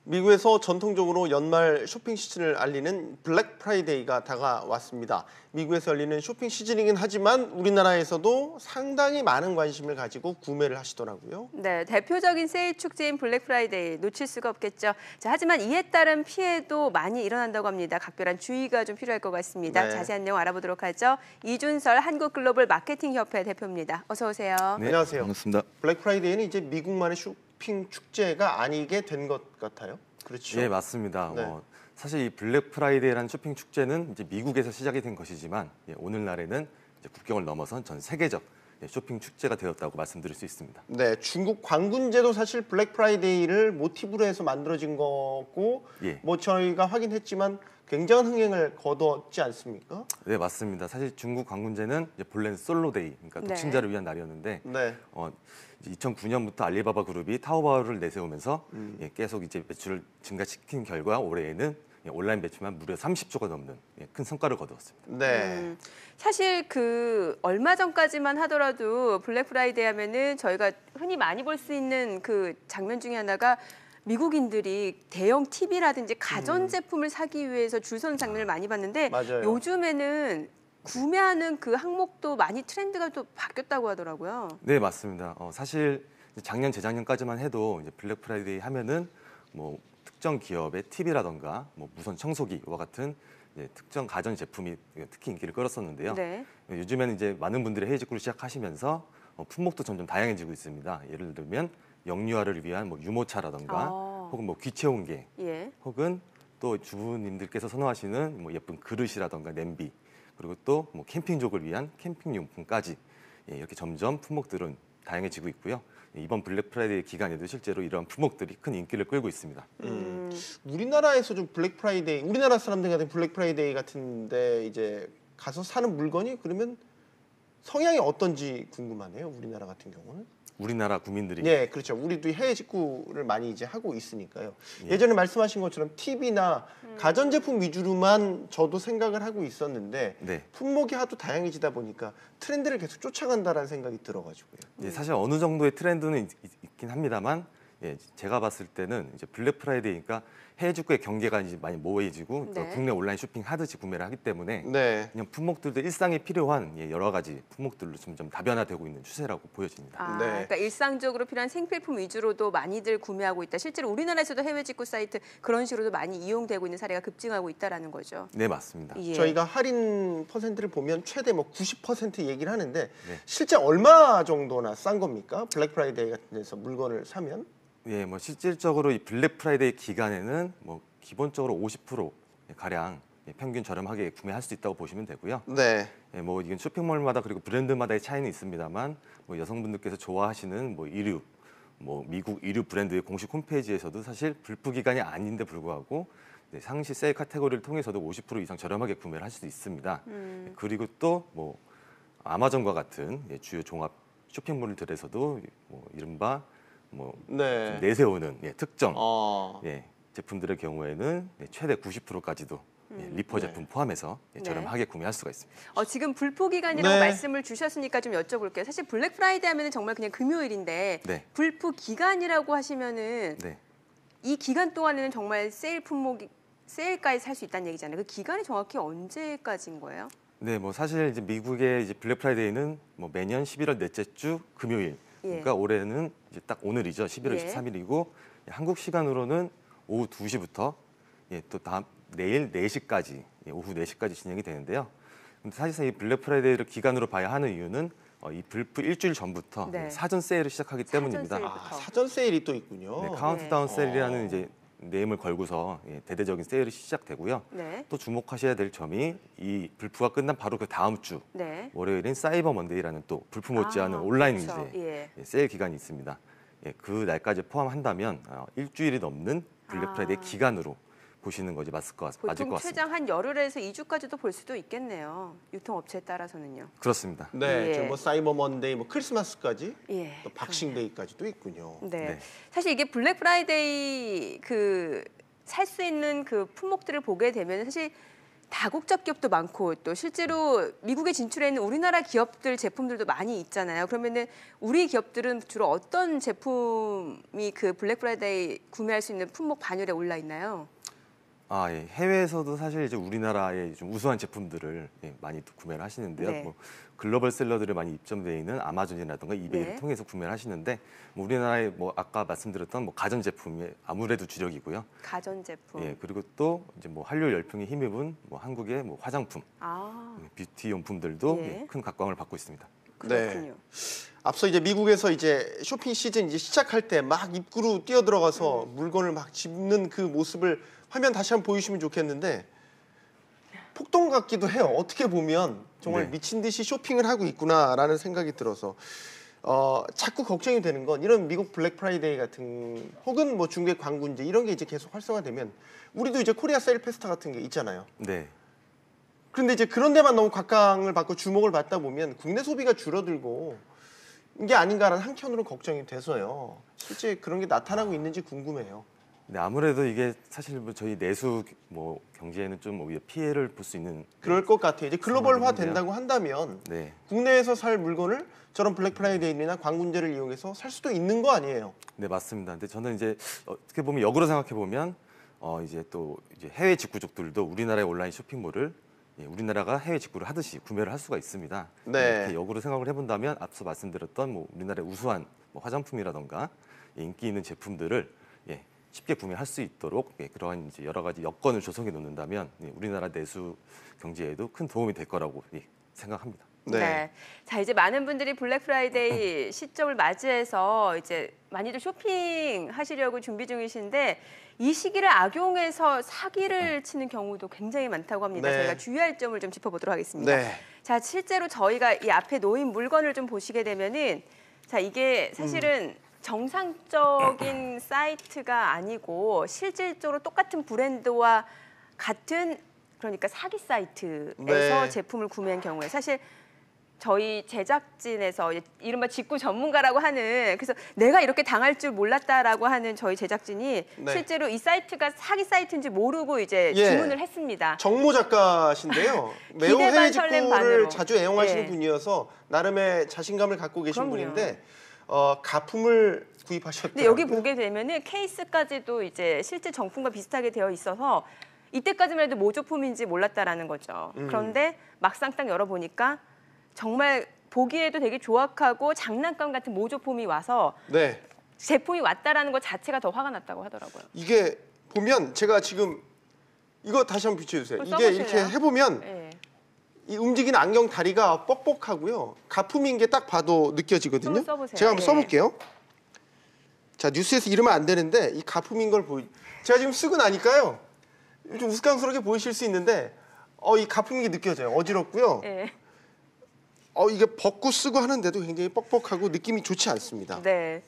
미국에서 전통적으로 연말 쇼핑 시즌을 알리는 블랙 프라이데이가 다가왔습니다. 미국에서 열리는 쇼핑 시즌이긴 하지만 우리나라에서도 상당히 많은 관심을 가지고 구매를 하시더라고요. 네, 대표적인 세일 축제인 블랙 프라이데이 놓칠 수가 없겠죠. 자, 하지만 이에 따른 피해도 많이 일어난다고 합니다. 각별한 주의가 좀 필요할 것 같습니다. 네. 자세한 내용 알아보도록 하죠. 이준설 한국글로벌 마케팅협회 대표입니다. 어서 오세요. 네, 안녕하세요. 반갑습니다. 블랙 프라이데이는 이제 미국만의 쇼핑 축제가 아니게 된 것 같아요. 그렇죠? 예, 맞습니다. 네. 사실 이 블랙 프라이데이라는 쇼핑 축제는 이제 미국에서 시작이 된 것이지만 오늘날에는 이제 국경을 넘어선 전 세계적 쇼핑 축제가 되었다고 말씀드릴 수 있습니다. 네, 중국 관군제도 사실 블랙 프라이데이를 모티브로 해서 만들어진 거고, 예. 뭐 저희가 확인했지만 굉장한 흥행을 거뒀지 않습니까? 네, 맞습니다. 사실 중국 관군제는 이제 본래는 솔로데이, 그러니까 네. 독신자를 위한 날이었는데 네. 이제 2009년부터 알리바바 그룹이 타오바오를 내세우면서 계속 이제 매출을 증가시킨 결과 올해에는 온라인 매출만 무려 30조가 넘는 큰 성과를 거두었습니다. 네. 사실 얼마 전까지만 하더라도 블랙 프라이데이 하면은 저희가 흔히 많이 볼 수 있는 그 장면 중에 하나가 미국인들이 대형 TV라든지 가전제품을 사기 위해서 줄 서는 장면을 많이 봤는데 맞아요. 요즘에는 구매하는 그 항목도 많이 트렌드가 또 바뀌었다고 하더라고요. 네, 맞습니다. 사실 작년, 재작년까지만 해도 이제 블랙 프라이데이 하면은 뭐 특정 기업의 TV라던가 뭐 무선 청소기와 같은 특정 가전 제품이 특히 인기를 끌었었는데요. 네. 요즘에는 이제 많은 분들이 해외 직구를 시작하시면서 품목도 점점 다양해지고 있습니다. 예를 들면 영유아를 위한 뭐 유모차라던가 혹은 뭐 귀체온계, 예. 혹은 또 주부님들께서 선호하시는 뭐 예쁜 그릇이라던가 냄비, 그리고 또 뭐 캠핑족을 위한 캠핑 용품까지 이렇게 점점 품목들은 다양해지고 있고요. 이번 블랙 프라이데이 기간에도 실제로 이러한 품목들이 큰 인기를 끌고 있습니다. 우리나라에서 좀 블랙 프라이데이, 우리나라 사람들 같은 블랙 프라이데이 같은데 이제 가서 사는 물건이 그러면 성향이 어떤지 궁금하네요. 우리나라 같은 경우는. 우리나라 국민들이 네, 그렇죠. 우리도 해외 직구를 많이 이제 하고 있으니까요. 예전에 말씀하신 것처럼 TV나 가전제품 위주로만 저도 생각을 하고 있었는데 네. 품목이 하도 다양해지다 보니까 트렌드를 계속 쫓아간다라는 생각이 들어가지고요. 사실 어느 정도의 트렌드는 있긴 합니다만 제가 봤을 때는 이제 블랙 프라이데이니까 해외 직구의 경계가 이제 많이 모호해지고 또 네. 국내 온라인 쇼핑 하듯이 구매를 하기 때문에 네. 그냥 품목들도 일상에 필요한 여러 가지 품목들로 점점 다변화되고 있는 추세라고 보여집니다. 아, 네. 그러니까 일상적으로 필요한 생필품 위주로도 많이들 구매하고 있다. 실제로 우리나라에서도 해외 직구 사이트 그런 식으로도 많이 이용되고 있는 사례가 급증하고 있다라는 거죠. 네, 맞습니다. 예. 저희가 할인 퍼센트를 보면 최대 뭐 90% 얘기를 하는데 실제 얼마 정도나 싼 겁니까? 블랙 프라이데이 같은 데서 물건을 사면? 예, 뭐 실질적으로 이 블랙 프라이데이 기간에는 뭐 기본적으로 50% 가량 평균 저렴하게 구매할 수 있다고 보시면 되고요. 네. 뭐 이건 쇼핑몰마다 그리고 브랜드마다의 차이는 있습니다만 뭐 여성분들께서 좋아하시는 뭐 미국 의류 브랜드의 공식 홈페이지에서도 사실 불프 기간이 아닌데 불구하고 상시 세일 카테고리를 통해서도 50% 이상 저렴하게 구매를 할 수도 있습니다. 그리고 또 뭐 아마존과 같은 주요 종합 쇼핑몰들에서도 뭐 이른바 네. 내세우는 특정 어. 제품들의 경우에는 최대 90%까지도 리퍼 제품 포함해서 저렴하게 구매할 수가 있습니다. 지금 불포 기간이라고 네. 말씀을 주셨으니까 좀 여쭤볼게요. 사실 블랙 프라이데이 하면은 정말 그냥 금요일인데 네. 불포 기간이라고 하시면은 네. 이 기간 동안에는 정말 세일까지 살 수 있다는 얘기잖아요. 그 기간이 정확히 언제까지인 거예요? 네, 뭐 사실 이제 미국의 이제 블랙 프라이데이는 뭐 매년 11월 넷째 주 금요일. 그러니까 올해는 이제 딱 오늘이죠. 11월 23일이고 한국 시간으로는 오후 2시부터 또 다음 내일 4시까지 오후 4시까지 진행이 되는데요. 근데 사실상 이 블랙 프라이데이를 기간으로 봐야 하는 이유는 이 불프 일주일 전부터 사전 세일을 시작하기 때문입니다. 세일부터. 사전 세일이 또 있군요. 네, 카운트다운 세일이라는 이제 네임을 걸고서 대대적인 세일이 시작되고요. 네. 또 주목하셔야 될 점이 이 불프가 끝난 바로 그 다음 주 네. 월요일인 사이버 먼데이라는 또 불프 못지않은 온라인 그렇죠. 이제 세일 기간이 있습니다. 그 날까지 포함한다면 일주일이 넘는 블랙 프라이데이 기간으로 보시는 것이 맞을 것 보통 같습니다. 최장 한 열흘에서 2주까지도 볼 수도 있겠네요. 유통업체에 따라서는요. 그렇습니다. 네, 예. 지금 뭐 사이버 먼데이, 뭐 크리스마스까지, 예. 또 박싱데이까지도 있군요. 네. 네. 사실 이게 블랙 프라이데이 살 수 있는 그 품목들을 보게 되면 사실 다국적 기업도 많고 또 실제로 미국에 진출해 있는 우리나라 기업들 제품들도 많이 있잖아요. 그러면은 우리 기업들은 주로 어떤 제품이 그 블랙 프라이데이 구매할 수 있는 품목 반열에 올라 있나요? 아, 예. 해외에서도 사실 이제 우리나라의 좀 우수한 제품들을 많이 또 구매를 하시는데요. 네. 뭐 글로벌 셀러들이 많이 입점되어 있는 아마존이라든가 이베이를 네. 통해서 구매를 하시는데 뭐 우리나라의 뭐 아까 말씀드렸던 뭐 가전 제품이 아무래도 주력이고요. 가전제품. 예, 그리고 또 이제 뭐 한류 열풍에 힘입은 뭐 한국의 뭐 화장품, 아, 뷰티 용품들도 예. 큰 각광을 받고 있습니다. 그렇군요. 앞서 이제 미국에서 이제 쇼핑 시즌 이제 시작할 때 막 입구로 뛰어들어가서 물건을 막 집는 그 모습을 화면 다시 한번 보여주시면 좋겠는데 폭동 같기도 해요. 어떻게 보면 정말 네. 미친 듯이 쇼핑을 하고 있구나라는 생각이 들어서 자꾸 걱정이 되는 건 이런 미국 블랙 프라이데이 같은 혹은 뭐 중국의 광군제 이런 게 이제 계속 활성화되면 우리도 이제 코리아 세일 페스타 같은 게 있잖아요. 네. 그런데 이제 그런 데만 너무 각광을 받고 주목을 받다 보면 국내 소비가 줄어들고 이게 아닌가라는 한켠으로는 걱정이 돼서요. 실제 그런 게 나타나고 있는지 궁금해요. 네, 아무래도 이게 사실 뭐 저희 내수 뭐 경제에는 좀 오히려 피해를 볼 수 있는 그럴 것 같아요. 이제 글로벌화 상황이긴 된다고 한다면 네. 국내에서 살 물건을 저런 블랙 프라이데이나 광군제를 이용해서 살 수도 있는 거 아니에요? 네, 맞습니다. 근데 저는 이제 어떻게 보면 역으로 생각해 보면 이제 또 이제 해외 직구족들도 우리나라의 온라인 쇼핑몰을 우리나라가 해외 직구를 하듯이 구매를 할 수가 있습니다. 네. 이렇게 역으로 생각을 해본다면 앞서 말씀드렸던 뭐 우리나라의 우수한 뭐 화장품이라던가 인기 있는 제품들을 쉽게 구매할 수 있도록 그러한 이제 여러 가지 여건을 조성해 놓는다면 우리나라 내수 경제에도 큰 도움이 될 거라고 생각합니다. 네. 자, 이제 많은 분들이 블랙 프라이데이 시점을 맞이해서 이제 많이들 쇼핑하시려고 준비 중이신데 이 시기를 악용해서 사기를 치는 경우도 굉장히 많다고 합니다. 네. 저희가 주의할 점을 좀 짚어보도록 하겠습니다. 네. 자, 실제로 저희가 이 앞에 놓인 물건을 좀 보시게 되면은 자, 이게 사실은 정상적인 사이트가 아니고 실질적으로 똑같은 브랜드와 같은 그러니까 사기 사이트에서 네. 제품을 구매한 경우에 사실 저희 제작진에서 이른바 직구 전문가라고 하는 그래서 내가 이렇게 당할 줄 몰랐다라고 하는 저희 제작진이 네. 실제로 이 사이트가 사기 사이트인지 모르고 이제 예. 주문을 했습니다. 정모 작가신데요. 매우 기대 반, 해외 설렘 직구를 반으로. 자주 애용하시는 예. 분이어서 나름의 자신감을 갖고 계신 그럼요. 분인데 가품을 구입하셨더라고요. 근데 여기 보게 되면은 케이스까지도 이제 실제 정품과 비슷하게 되어 있어서 이때까지만 해도 모조품인지 몰랐다라는 거죠. 그런데 막상 딱 열어보니까 정말 보기에도 되게 조악하고 장난감 같은 모조품이 와서 네. 제품이 왔다라는 것 자체가 더 화가 났다고 하더라고요. 이게 보면 제가 지금 이거 다시 한번 비춰주세요. 한번 이게 써보실래요? 이렇게 해보면 예. 이 움직이는 안경 다리가 뻑뻑하고요. 가품인 게 딱 봐도 느껴지거든요. 한번 써보세요. 제가 한번 예. 써볼게요. 자, 뉴스에서 이러면 안 되는데 이 가품인 걸 제가 지금 쓰고 나니까요. 좀 우스꽝스럽게 보이실 수 있는데 이 가품인 게 느껴져요. 어지럽고요. 예. 이게 벗고 쓰고 하는데도 굉장히 뻑뻑하고 느낌이 좋지 않습니다. 네.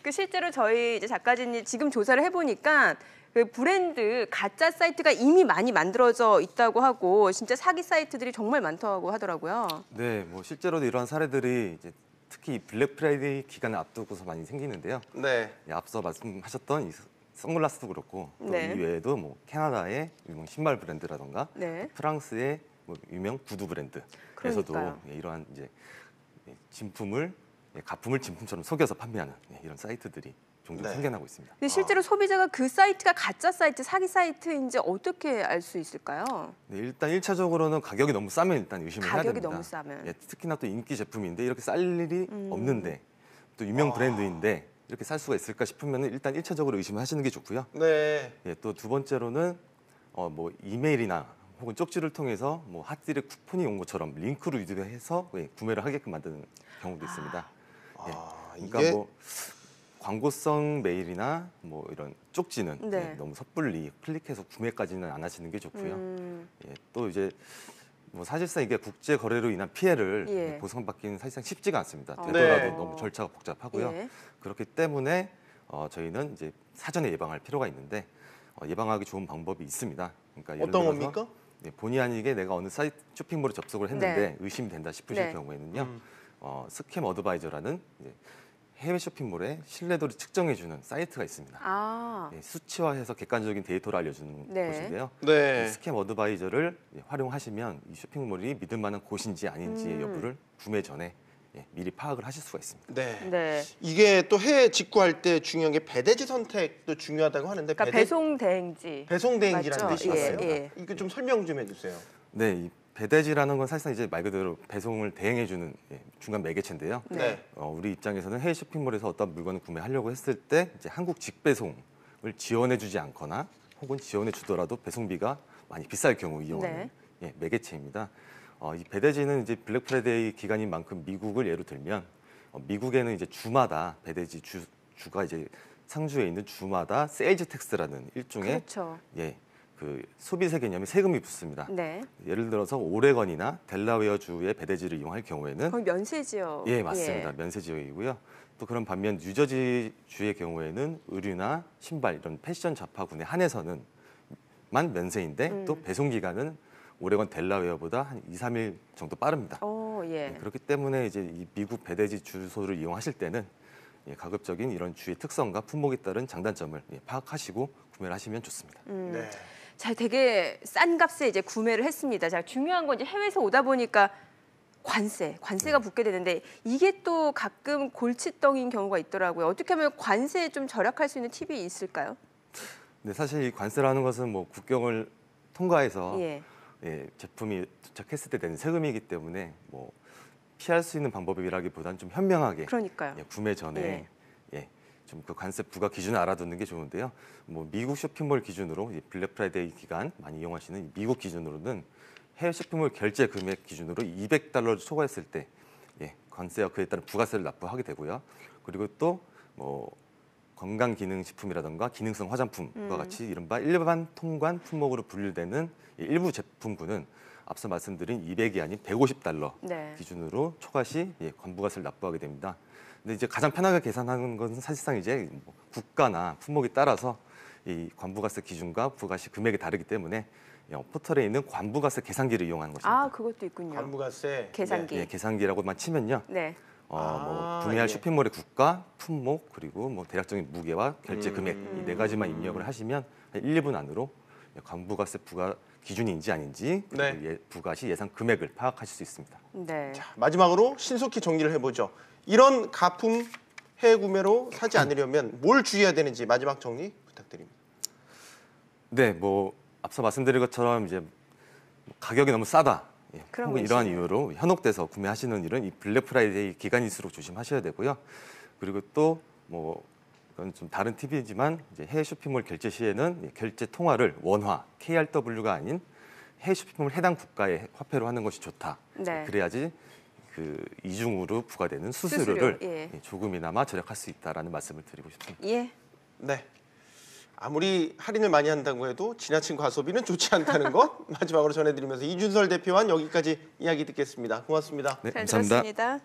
그 실제로 저희 이제 작가진이 지금 조사를 해보니까 그 브랜드 가짜 사이트가 이미 많이 만들어져 있다고 하고 진짜 사기 사이트들이 정말 많다고 하더라고요. 네, 뭐 실제로도 이러한 사례들이 이제 특히 이 블랙 프라이데이 기간을 앞두고서 많이 생기는데요. 네. 앞서 말씀하셨던 이 선글라스도 그렇고 또 네. 이 외에도 뭐 캐나다의 유명 신발 브랜드라던가 네. 또 프랑스의 뭐 유명 구두 브랜드에서도 그러니까요. 이러한 이제 진품을 가품을 진품처럼 속여서 판매하는 이런 사이트들이 종종 네. 생겨나고 있습니다. 근데 실제로 소비자가 그 사이트가 가짜 사이트, 사기 사이트인지 어떻게 알 수 있을까요? 네, 일단 1차적으로는 가격이 너무 싸면 일단 의심을 해야 가격이 됩니다. 너무 싸면. 예, 특히나 또 인기 제품인데 이렇게 쌀 일이 없는데 또 유명 브랜드인데 이렇게 살 수가 있을까 싶으면 일단 1차적으로 의심을 하시는 게 좋고요. 네. 예, 또 두 번째로는 뭐 이메일이나 혹은 쪽지를 통해서 뭐 핫딜의 쿠폰이 온 것처럼 링크로 유도해서 구매를 하게끔 만드는 경우도 있습니다. 예, 그러니까 이게 뭐 광고성 메일이나 뭐 이런 쪽지는 네. 너무 섣불리 클릭해서 구매까지는 안 하시는 게 좋고요. 예, 또 이제 뭐 사실상 이게 국제 거래로 인한 피해를 예. 보상받기는 사실상 쉽지가 않습니다. 어. 되더라도 네. 너무 절차가 복잡하고요. 예. 그렇기 때문에 저희는 이제 사전에 예방할 필요가 있는데 예방하기 좋은 방법이 있습니다. 그러니까 예를 어떤 들어서 겁니까? 본의 아니게 내가 어느 사이트 쇼핑몰에 접속을 했는데 네. 의심이 된다 싶으실 네. 경우에는요. 스캠 어드바이저라는 이제 해외 쇼핑몰의 신뢰도를 측정해주는 사이트가 있습니다. 아, 예, 수치화해서 객관적인 데이터를 알려주는 네. 곳인데요. 네. 스캠 어드바이저를 활용하시면 이 쇼핑몰이 믿을 만한 곳인지 아닌지의 여부를 구매 전에 미리 파악을 하실 수가 있습니다. 네. 네. 이게 또 해외 직구할 때 중요한 게 배대지 선택도 중요하다고 하는데 그러니까 배송 대행지. 배송 대행지라는 맞죠? 뜻이 있어요. 예, 예. 이거 좀 설명 좀 해주세요. 네, 이 배대지라는 건 사실상 이제 말 그대로 배송을 대행해주는 중간 매개체인데요. 네. 우리 입장에서는 해외 쇼핑몰에서 어떤 물건을 구매하려고 했을 때 이제 한국 직배송을 지원해주지 않거나 혹은 지원해주더라도 배송비가 많이 비쌀 경우 이용하는 매개체입니다. 이 배대지는 이제 블랙 프라이데이 기간인 만큼 미국을 예로 들면 미국에는 이제 주마다 배대지 주가 이제 상주에 있는 주마다 세일즈 텍스라는 일종의 그렇죠. 그 소비세 개념의 세금이 붙습니다. 네. 예를 들어서 오레건이나 델라웨어 주의 배대지를 이용할 경우에는 거의 면세지역. 예, 맞습니다. 면세 지역이고요. 또 그런 반면 뉴저지 주의 경우에는 의류나 신발 이런 패션 잡화군에 한해서는 만 면세인데 또 배송 기간은 오레건 델라웨어보다 한 2, 3일 정도 빠릅니다. 오, 예. 그렇기 때문에 이제 이 미국 배대지 주소를 이용하실 때는 가급적인 이런 주의 특성과 품목에 따른 장단점을 파악하시고 구매를 하시면 좋습니다. 네. 자, 되게 싼 값에 이제 구매를 했습니다. 자, 중요한 건 이제 해외에서 오다 보니까 관세가 붙게 되는데 이게 또 가끔 골칫덩인 경우가 있더라고요. 어떻게 하면 관세에 좀 절약할 수 있는 팁이 있을까요? 네, 사실 이 관세라는 것은 뭐 국경을 통과해서 예. 제품이 도착했을 때 내는 세금이기 때문에 뭐 피할 수 있는 방법이라기보다는 좀 현명하게 그러니까요. 구매 전에 좀 그 관세 부과 기준을 알아두는 게 좋은데요. 뭐 미국 쇼핑몰 기준으로 블랙 프라이데이 기간 많이 이용하시는 미국 기준으로는 해외 쇼핑몰 결제 금액 기준으로 $200를 초과했을 때 관세와 그에 따른 부가세를 납부하게 되고요. 그리고 또 뭐 건강기능식품이라든가 기능성 화장품과 같이 이른바 일반 통관 품목으로 분류되는 일부 제품군은 앞서 말씀드린 200이 아닌 $150 네. 기준으로 초과 시 관부가세를 납부하게 됩니다. 근데 이제 가장 편하게 계산하는 것은 사실상 이제 뭐 국가나 품목에 따라서 이 관부가세 기준과 부가세 금액이 다르기 때문에 포털에 있는 관부가세 계산기를 이용하는 것입니다. 아, 그것도 있군요. 관부가세 계산기. 계산기라고만 치면요. 네. 뭐 구매할 쇼핑몰의 국가, 품목 그리고 뭐 대략적인 무게와 결제 금액 이 네 가지만 입력을 하시면 1, 2분 안으로 관부가세 부과 기준인지 아닌지 그리고 부가시 예상 금액을 파악하실 수 있습니다. 네. 자, 마지막으로 신속히 정리를 해보죠. 이런 가품 해외 구매로 사지 않으려면 뭘 주의해야 되는지 마지막 정리 부탁드립니다. 네, 뭐 앞서 말씀드린 것처럼 이제 가격이 너무 싸다. 그런 혹은 거 이러한 있어요. 이유로 현혹돼서 구매하시는 일은 이 블랙 프라이데이 기간일수록 조심하셔야 되고요. 그리고 또 뭐 이건 좀 다른 팁이지만 이제 해외 쇼핑몰 결제 시에는 결제 통화를 원화 KRW가 아닌 해외 쇼핑몰 해당 국가의 화폐로 하는 것이 좋다. 네. 그래야지 그 이중으로 부과되는 수수료를 수수료, 조금이나마 절약할 수 있다라는 말씀을 드리고 싶습니다. 예. 네. 아무리 할인을 많이 한다고 해도 지나친 과소비는 좋지 않다는 것 마지막으로 전해드리면서 이준설 대표와 여기까지 이야기 듣겠습니다. 고맙습니다. 네, 잘 감사합니다. 들었습니다.